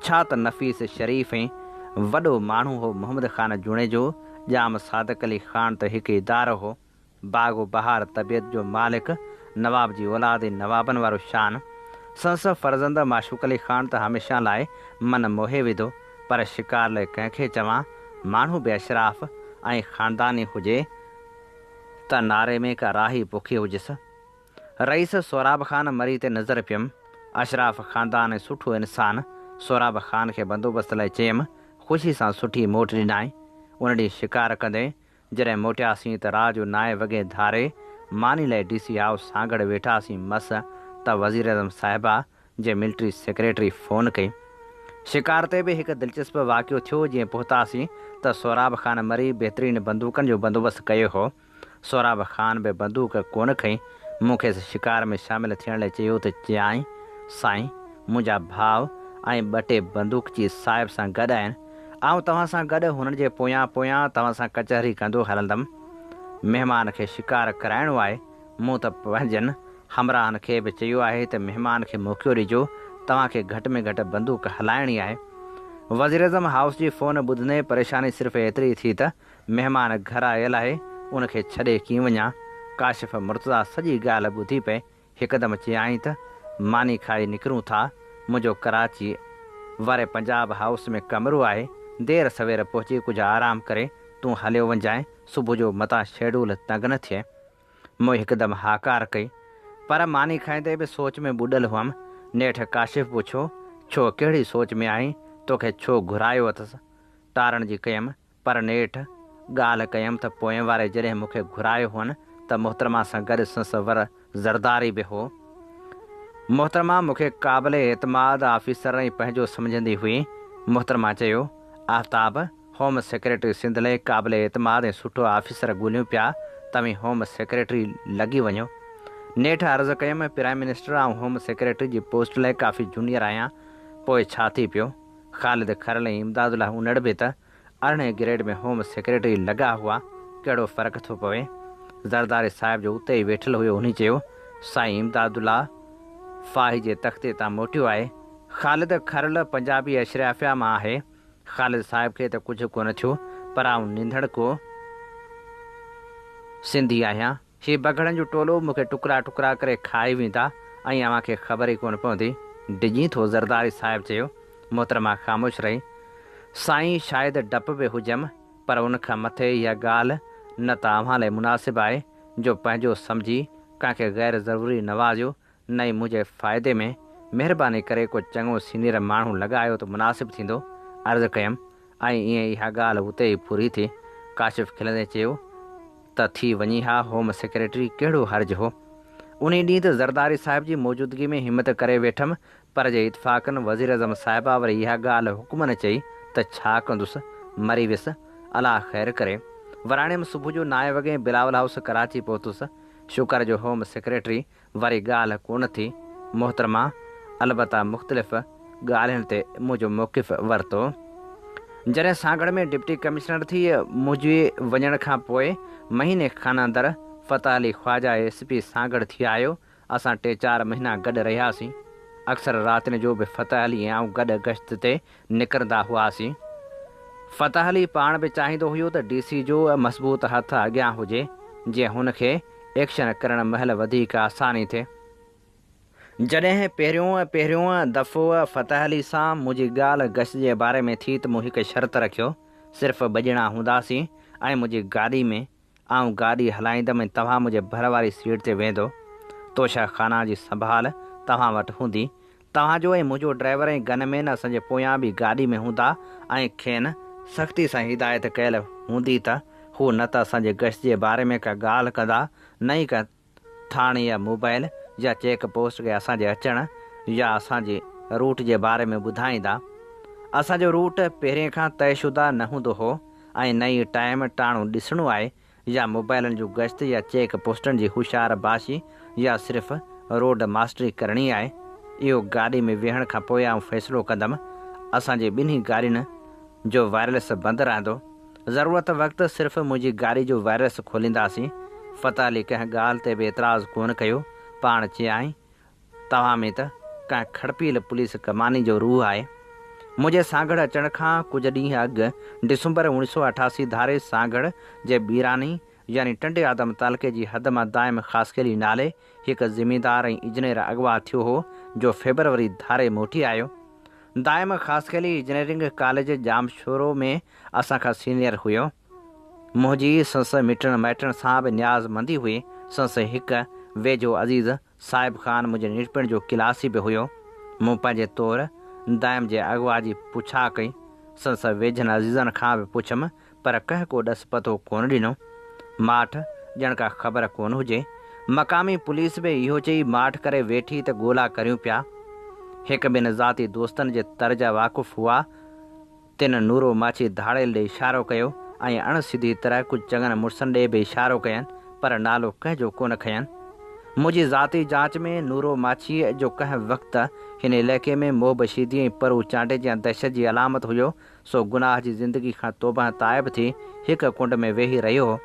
छा त नफ़ीस शरीफ़ ऐं वॾो माण्हू हो मोहम्मद ख़ान जुणेजो, ॼाम सादिक अली ख़ान त हिकु इदारो हो, बाग़ो बहार तबियत जो मालिक, नवाब जी औलाद ऐं नवाबनि वारो शान। संस फर्ज़ंद माशूक़ अली ख़ान त हमेशह लाइ मन मोहे विधो, पर शिकार लाइ कंहिंखे चवां माण्हू बि अशराफ़ ऐं ख़ानदानी हुजे त नारे में का राही पोखी हुजिसि। रईस सोराब ख़ान मरी ते नज़र पियुमि। अशराफ़ ख़ानदान ऐं सुठो इंसानु। सोराब ख़ान खे बंदोबस्त लाइ चयुमि। ख़ुशी सां सुठी मोट ॾिनाई। उन ॾींहुं शिकार कंदे जॾहिं मोटियासीं त राह जो 9 वॻे धारे मानी लाइ DC हाउस सांगड़ वेठासीं मस त वज़ीर अज़म साहिबा जे मिलिट्री सेक्रेटरी फ़ोन कई। शिकार ते बि हिकु दिलचस्प वाक़ियो थियो। जीअं पहुतासीं त सोराब ख़ान मरी बहितरीन बंदूकनि जो बंदोबस्तु कयो हो। सोराब ख़ान बि बंदूक कोन खईं। मूंखे शिकार में शामिलु थियण लाइ चयो त चयाईं, साईं मुंहिंजा भाउ ऐं 2 टे बंदूकची साहिब सां गॾु आहिनि। आउं तव्हां सां गॾु हुननि जे पोयां तव्हां सां कचहरी कंदो हलंदुमि। महिमान खे शिकार कराइणो आहे। मूं त पंहिंजनि हमराहनि खे बि चयो आहे त महिमान खे मौक़ो ॾिजो, तव्हांखे घटि में घटि बंदूक हलाइणी आहे। वज़ीर अज़म हाउस जी फ़ोन ॿुधंदे परेशानी सिर्फ़ु एतिरी थी त महिमान घर आयल आहे, उनखे छॾे कीअं वञा। काशिफ़ मुर्तज़ा सॼी ॻाल्हि ॿुधी पए हिकदमि चयाईं त मानी खाई निकिरूं था। मुंहिंजो कराची वारे पंजाब हाउस में कमरो आहे। देरि सवेर पहुची कुझु आराम करे तूं हलियो वञजांइ। सुबुह जो मतां शेड्यूल तंग न थिए। मूं हिकदमि हाकार कई, पर मानी खाईंदे बि सोच में ॿुॾल हुअमि। नेठ काशिफ़ पुछियो, छो कहिड़ी सोच में आहीं? तोखे छो घुरायो अथसि? टारण जी कयमि, पर नेठ ॻाल्हि कयमि त पोएं वारे जॾहिं मूंखे घुरायो हुअनि त मोहतरमा सां गॾु संस वर ज़रदारी बि हो। मोहतरमा मूंखे क़ाबिल एतमाद ऑफिसर ऐं पंहिंजो सम्झंदी हुई। मोहतरमा चयो, आफ्ताब होम सेक्रेटरी सिंध लाइ क़ाबिल एतमाद ऐं सुठो ऑफिसर ॻोल्हियूं पिया, तव्हीं होम सेक्रेटरी लॻी वञो। नेठ अर्ज़ु कयमि, प्राइम मिनिस्टर ऐं होम सेक्रेटरी जी पोस्ट लाइ काफ़ी जूनियर आहियां। पोइ छा थी पियो? ख़ालिद खरल ऐं इमदादुल्ला उनड़ बि त 18 ग्रेड में होम सेक्रेटरी लॻा हुआ। कहिड़ो फ़र्क़ु थो पवे? ज़रदारी साहिब जो उते ई वेठल हुयो। उन चयो, साईं इमदादुल्ला फ़ाही जे तख़्ते तां मोटियो आहे। ख़ालिद खरल पंजाबी अशराफिया मां आहे। ख़ालिद साहिब खे त कुझु कोन थियो, पर आऊं निंधड़ को सिंधी आहियां। हीउ बगड़नि जो टोलो मूंखे टुकड़ा टुकड़ा करे खाई वेंदा ऐं अव्हांखे ख़बर ई कोन पवंदी। डिॼी थो, ज़रदारी साहिब चयो। मोहतरमा ख़ामोश रही। साईं शायदि डप बि हुजमि, पर उनखां मथे इहा ॻाल्हि न त अव्हां लाइ मुनासिबु आहे जो पंहिंजो सम्झी कंहिंखे ग़ैर ज़रूरी नवाज़ियो, न ई मुंहिंजे फ़ाइदे में। महिरबानी करे को चङो सीनियर माण्हू लॻायो त मुनासिबु थींदो, अर्ज़ु कयमि। ऐं ईअं इहा ॻाल्हि उते ई पूरी थी। काशिफ़ खिलंदे चयो त थी वञी हा, होम सेक्रेटरी कहिड़ो हर्ज़ु हो। उन ॾींहुं त ज़रदारी साहिब जी मौजूदगी में हिमत करे वेठमि, पर जे इतफ़ाक़नि वज़ीर अज़म साहिबा वरी इहा ॻाल्हि हुकुम न चई त छा कंदुसि, मरी वियुसि, अलाह ख़ैरु करे। वराणे सुबुह जो 9 वॻे बिलावल हाउस कराची पहुतुसि। शुक्र जो होम सेक्रेटरी वरी ॻाल्हि कोन थी। मोहतरमा अलबत्ता मुख़्तलिफ़ ॻाल्हियुनि ते मुंहिंजो मौक़िफ़ वरितो। जॾहिं सांगड़ में डिप्टी कमिश्नर थी मुंहिंजे वञण खां पोइ महीने खनि अंदरि फ़तह अली ख़्वाजा SP सांगड़ थी आयो। असां 3-4 महीना गॾु रहियासीं। अक्सर रातिनि जो बि फ़तह अली ऐं गॾु गश्त ते निकिरंदा हुआसीं। फ़तह अली पाण बि चाहींदो हुयो त DC जो मज़बूत हथु अॻियां हुजे, जीअं हुनखे एक्शन करण महिल वधीक आसानी थिए। जॾहिं पहिरियों दफ़ो फ़तह अली सां मुंहिंजी ॻाल्हि गश्त जे बारे में थी त मूं हिकु शर्त रखियो, सिर्फ़ु 2 ॼणा हूंदासीं ऐं मुंहिंजी गाॾी में आउं गाॾी हलाईंदमि, तव्हां मुंहिंजे भर वारी सीट ते वेंदो। तोशा खाना जी संभाल तव्हां वटि हूंदी। तव्हांजो ऐं मुंहिंजो ड्राइवर ऐं गनमैन असांजे पोयां बि गाॾी में हूंदा ऐं खेनि सख़्ती सां हिदायत कयल हूंदी त हू न त असांजे गश्त जे बारे में का ॻाल्हि कंदा, न ई का थाणे या मोबाइल या चेक पोस्ट खे असांजे अचण या असांजे रूट जे बारे में ॿुधाईंदा। असांजो रूट पहिरें खां तयशुदा न हूंदो हो ऐं न ई टाइम टाणो ॾिसणो आहे या मोबाइलनि जूं गश्त या चेक पोस्टनि जी हुशियार बाशी या सिर्फ़ु रोड मास्टरी करणी आहे। इहो गाॾी में वेहण खां पोइ आउं फ़ैसिलो कंदमि। असांजे ॿिन्ही गाॾियुनि जो वायरलेस बंदि रहंदो। ज़रूरत वक़्तु सिर्फ़ु मुंहिंजी गाॾी जो वायरलेस खोलींदासीं। फ़तह अली कंहिं ॻाल्हि ते बि एतिराज़ु कोन कयो। पाण चयाईं, तव्हां में त कंहिं खड़पील पुलिस कमानी जो रूह आहे। मुंहिंजे सागड़ अचण खां कुझु ॾींहं अॻु डिसंबर 1988 धारे सागड़ जे बीरानी यानी टंडे आदम तालुके जी हद मां दाइम ख़ासकेली नाले हिकु ज़िमीदार ऐं इंजीनियर अॻवा थियो हो, जो फेबरवरी धारे मोटी आयो। दाइम ख़ासकेली इंजीनियरिंग कॉलेज जामशोरो में असांखां सीनियर हुयो। मुंहिंजी संस मिटण माइटण सां बि न्याज़मंदी हुई। संस हिकु वेझो अज़ीज़ साहिब ख़ान मुंहिंजे निटपण जो क्लासी बि हुयो। मूं पंहिंजे तौरु दाइम जे अॻवा जी पुछा कई। संस वेझनि अज़ीज़नि खां बि पुछियमि, पर कंहिं को ॾस पतो कोन ॾिनो। माठ ॼण का ख़बर कोन हुजे। मक़ामी पुलिस बि इहो चई माठ करे वेठी त ॻोल्हा करियूं पिया। हिकु ॿिनि ज़ाती दोस्तनि जे तर्ज वाक़ुफ़ हुआ। तिन नूरो माछी धाड़ेल ॾे इशारो कयो ऐं अणसिधी तरह कुझु चङनि मुड़ुसनि ॾे बि इशारो कयनि, पर नालो कंहिंजो कोन खयनि। मुंहिंजी ज़ाती जांच में नूरो माछीअ जो कंहिं वक़्तु हिन इलाइक़े में मोहबशीदी ऐं परू चांडे या दहशत जी अलामत हुयो। सो गुनाह जी ज़िंदगी खां तौबा ताइब थी हिकु कुंड में वेही रहियो हो।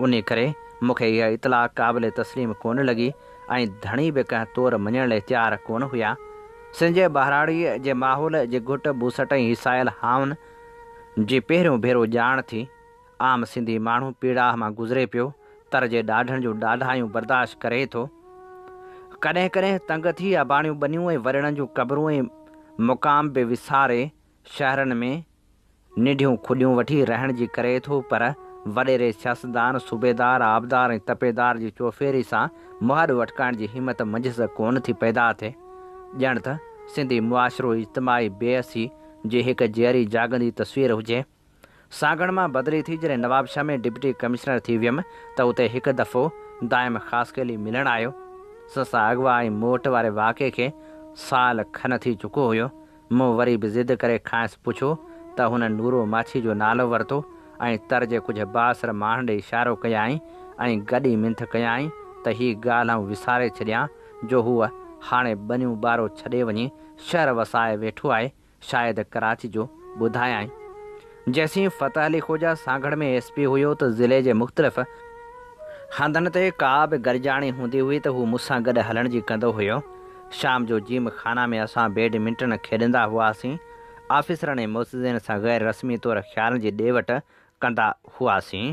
उन करे मूंखे इहा इतलाह क़ाबिल तस्लीम कोन लॻी ऐं धणी बि कंहिं तौरु मञण लाइ तयारु कोन हुया। सिंध जे बहिराड़ीअ जे माहौल जे घुट बूसट ऐं हिसायल हाउन जी पहिरियों भेरो ॼाण थी। आम सिंधी माण्हू पीड़ा मां गुज़रे पियो, तर जे ॾाढनि जूं ॾाढायूं बर्दाश्त करे थो। कॾहिं कॾहिं तंग थी अबाणियूं ॿनियूं ऐं वरिणनि जूं क़बरूं ऐं मुक़ाम बि विसारे शहरनि में निढियूं खुॾियूं वठी रहण जी करे थो, पर वॾेरे सियासतदान सूबेदार आबदार ऐं तपेदार जी चौफेरी सां मुहाॾो अटकाइण जी हिमत मंझिस कोन थी पैदा थिए। ॼण त सिंधी मुआशिरो इज्तिमाही बेअसी जी हिकु जहिड़ी जाॻंदी तस्वीर हुजे। सागड़ मां बदिली थी जॾहिं नवाबशाह में डिप्टी कमिश्नर थी वियुमि त उते हिकु दफ़ो दाइम ख़ासकेली मिलणु आयो। ससा अॻवा ऐं मोट वारे वाक़े खे साल खन थी चुको हुयो। मूं वरी बि ज़िद करे खांसि पुछो त हुन नूरो माछी जो नालो वरितो ऐं तर जे कुझु बासर माण्हुनि ॾे इशारो कयाईं ऐं गॾी मिंथ कयाईं त हीअ ॻाल्हि आउं विसारे छॾियां, जो हूअ हाणे ॿनियूं ॿारो छॾे वञी शहर वसाए वेठो आहे, शायदि कराची जो ॿुधायई। जैसीं फ़तह अली खोजा सागड़ में SP हुयो त ज़िले जे मुख़्तलिफ़ हंधनि ते का बि गॾिजाणी हूंदी हुई त हू मूंसां गॾु हलण जी कंदो हुयो। शाम जो जिम खाना में असां बैडमिंटन खेॾंदा हुआसीं। ऑफिसरनि ऐं मुअज़िज़नि सां गैर रस्मी तौरु ख़्यालनि जी ॾे वठि कंदा हुआसीं।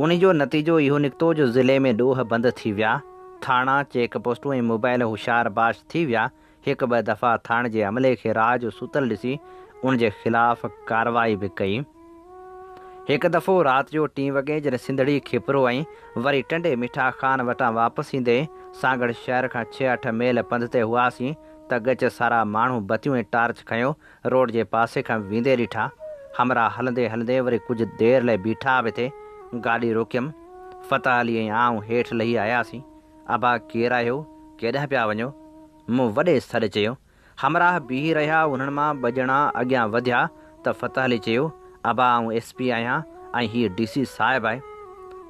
उन जो नतीजो इहो निकितो जो ज़िले में ॾोह बंदि थी विया। थाणा चेक पोस्टूं ऐं मोबाइल हुशियार बाश थी विया। हिकु ॿ दफ़ा थाणे जे अमले खे राह जो सुतल ॾिसी उन जे ख़िलाफ़ कार्रवाई बि कई। हिकु दफ़ो राति जो 3 वॻे जॾहिं सिंधड़ी खिपरो ऐं वरी टंडे मिठा ख़ान वटां वापसि ईंदे सागड़ शहर खां 6-8 मेल पंध ते हुआसीं त गच सारा माण्हू बतियूं ऐं टार्च खयों रोड जे पासे खां वेंदे ॾिठा। हमरा हलंदे हलंदे वरी कुझु देरि लाइ बीठा बि थिए। गाॾी रोकियमि। फ़तह अली ऐं आउं हेठि लही आयासीं। अबा केरु आहियो, केॾांहुं पिया वञो? मूं वॾे सॾु चयो। हमरा बीही रहिया उन्हनि मां 2 ॼणा अॻियां वधिया त फ़तह अली चयो, अबा आउं SP आहियां ऐं हीअ DC साहिबु आहे।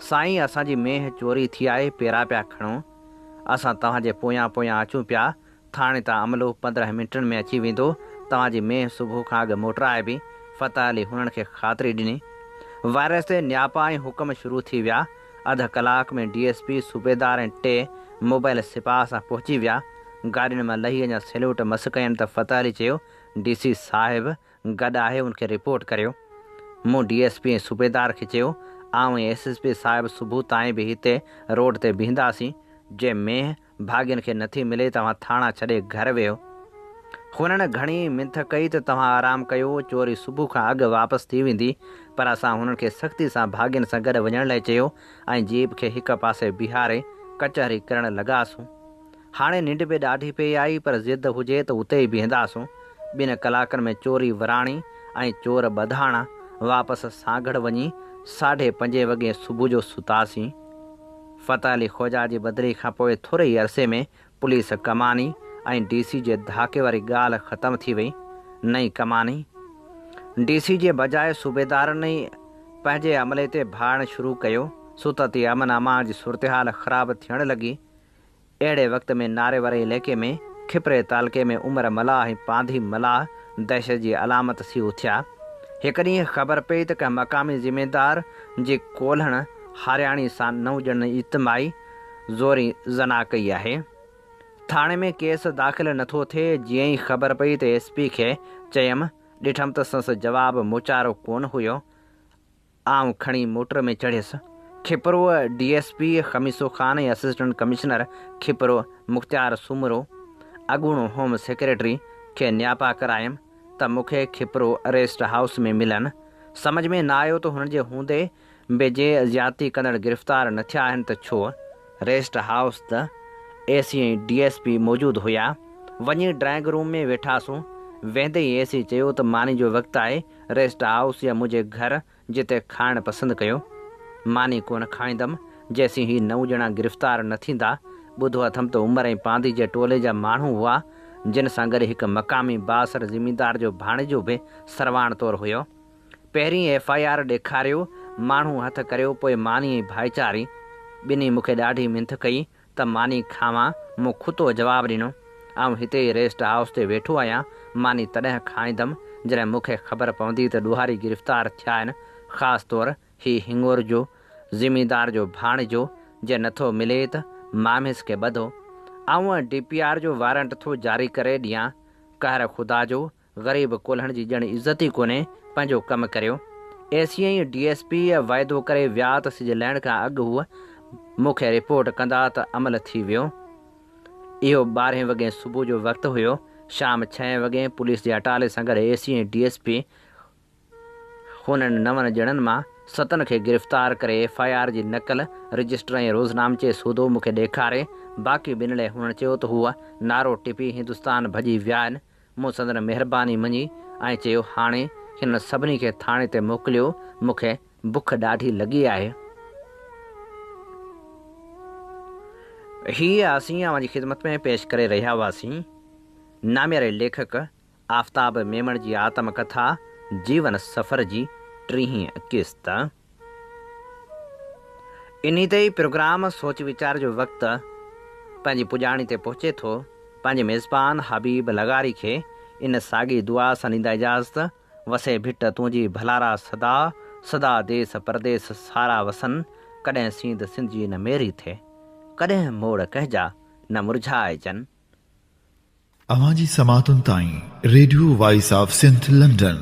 साईं, असांजी मेंह चोरी थी आहे, पेरा पिया खणो। असां तव्हांजे पोयां पोयां अचूं पिया। थाणे तां अमलो 15 मिंटनि में अची वेंदो। तव्हांजी मेंह सुबुह खां अॻु मोटराए बि। फ़तह अली हुननि खे ख़ातिरी ॾिनी। वायरस ते न्यापा ऐं हुकम शुरू थी विया। अधु कलाक में DSP सूबेदार ऐं 3 मोबाइल सिपाह सां पहुची विया। गाॾियुनि मां लही अञा सैल्यूट मस कयनि त फ़तह अली चयो, DC साहिबु गॾु आहे, उनखे रिपोर्ट करियो। मूं DSP ऐं सूबेदार खे चयो, आऊं SSP साहिब सुबुह ताईं बि हिते रोड ते बीहंदासीं। जे में भाग्यनि खे नथी मिले तव्हां थाणा छॾे घर वियो। हुननि घणी मिंथ कई त तव्हां आराम कयो, चोरी सुबुह खां अॻु वापसि थी वेंदी, पर असां हुननि खे सख़्ती सां भाग्यनि सां गॾु वञण लाइ चयो ऐं जीप खे हिक पासे बीहारे कचहरी करणु लॻासूं। हाणे निंड बि ॾाढी पई आई, पर ज़िद हुजे त उते ई बीहंदासूं। 2 कलाकनि में चोरी वराणी ऐं चोर ॿधाणा। वापसि सागड़ वञी 5:30 वॻे सुबुह जो सुतासीं। फ़तह अली ख़्वाजा जी बदिली खां पोइ थोरे ई अरसे में पुलिस कमानी ऐं DC जे धाके वारी ॻाल्हि ख़तमु थी वई। नई कमानी DC जे बजाए सूबेदारनि ई पंहिंजे अमले ते भाड़णु शुरू कयो। सुतती अमन अमान जी सूरतहाल ख़राबु थियणु लॻी। अहिड़े वक़्त में नारे वारे इलाइक़े में खिपरे तालके में उमर मलाह ऐं पांधी मलाह दहशत जी अलामत थी उथिया। हिकु ॾींहुं ख़बर पई त का मक़ामी ज़िमेदार जी कोल्हण हारियाणी सां 9 ॼणनि इज्तिमाही ज़ोरी ज़ना कई आहे। थाणे में केस दाख़िल नथो थिए। जीअं ई ख़बर पई त SP खे चयमि। ॾिठमि त संसद जवाबु मुचारो कोन हुयो। आउं खणी मोटर में चढ़ियसि। खिपरो DSP ख़मीसो ख़ान ऐं असिस्टेंट कमिश्नर खिपरो मुख़्तियार सुमरो अॻूणो होम सेक्रेटरी खे न्यापा करायमि त मूंखे खिपरो अरेस्ट हाउस में मिलनि। सम्झ में न आयो त हुननि जे हूंदे बि जे ज़्यादती कंदड़ गिरफ़्तार न थिया आहिनि त छो। रेस्ट हाउस त AC ऐं DSP मौजूदु हुया। वञी ड्राइंग रूम में वेठासूं। वेंदे ई AC चयो त मानी जो वक़्तु आहे। रेस्ट हाउस या मुंहिंजे घर जिते खाइणु पसंदि कयो। मानी कोन खाईंदमि जेसीं ही 9 ॼणा गिरफ़्तार न थींदा। ॿुधो अथमि त उमर ऐं पांधी जे टोले जा माण्हू हुआ, जिन सां गॾु हिकु मक़ामी बासर ज़मींदार जो भाणेजो बि सरवाण तौरु हुयो। पहिरीं FIR ॾेखारियो, माण्हू हथ करियो, पोइ मानी ऐं भाईचारी ॿिन्ही मूंखे ॾाढी मिंथ कई त मानी खावां। मूं खुतो जवाबु ॾिनो, ऐं हिते ई रेस्ट हाउस ते वेठो आहियां। मानी तॾहिं खाईंदमि जॾहिं मूंखे ख़बर पवंदी त ॾुहारी गिरफ़्तार थिया आहिनि। ख़ासि तौरु ही हिंगोर जो ज़मींदार जो भाणेजो। जे नथो मिले त मामिस खे ॿधो। ऐं DPR जो वारंट थो जारी करे ॾियां। कहर ख़ुदा जो, ग़रीब कोल्हण जी ॼण इज़त ई कोन्हे। पंहिंजो कमु करियो। AC ऐं DSP वाइदो करे विया त सिज लहण खां अॻु हूअ मूंखे रिपोर्ट कंदा त अमल थी वियो। इहो 12 वॻे सुबुह जो वक़्तु हुयो। शाम 6 वॻे पुलिस जे अटाले सां गॾु AC ऐं DSP हुननि 9 ॼणनि मां 7 खे गिरफ़्तार करे FIR जी नक़ल, रजिस्टर ऐं रोज़नामचे सूदो मूंखे ॾेखारे। बाक़ी 2 लाइ हुननि चयो त हूअ नारो टिपी हिंदुस्तान भॼी विया आहिनि। मूं संदन महिरबानी मञी ऐं चयो हाणे हिन सभिनी खे थाणे ते मोकिलियो। मूंखे बुख ॾाढी लॻी आहे। हीअ असीं अवां जी ख़िदमत में पेश करे रहिया हुआसीं नामियारे लेखक आफ़ताब मेमण जी आत्मकथा जीवन सफ़र जी 3 क़िस्त। इन ते ई प्रोग्राम सोच वीचार जो वक़्तु पंहिंजी पुॼाणी ते पहुचे थो। पंहिंजे मेज़बान हबीब लगारी खे इन साॻी दुआ सां ॾींदा इजाज़त। वसे भिट तुंहिंजी भलारा सदा, सदा देस परदेस सारा वसन। कॾहिं सींध सिंध जी न मेरी थिए, कॾहिं मोड़ कहजा न मुरझाइजनि। अवां जी समातुनि ताईं radio voice of Sindh London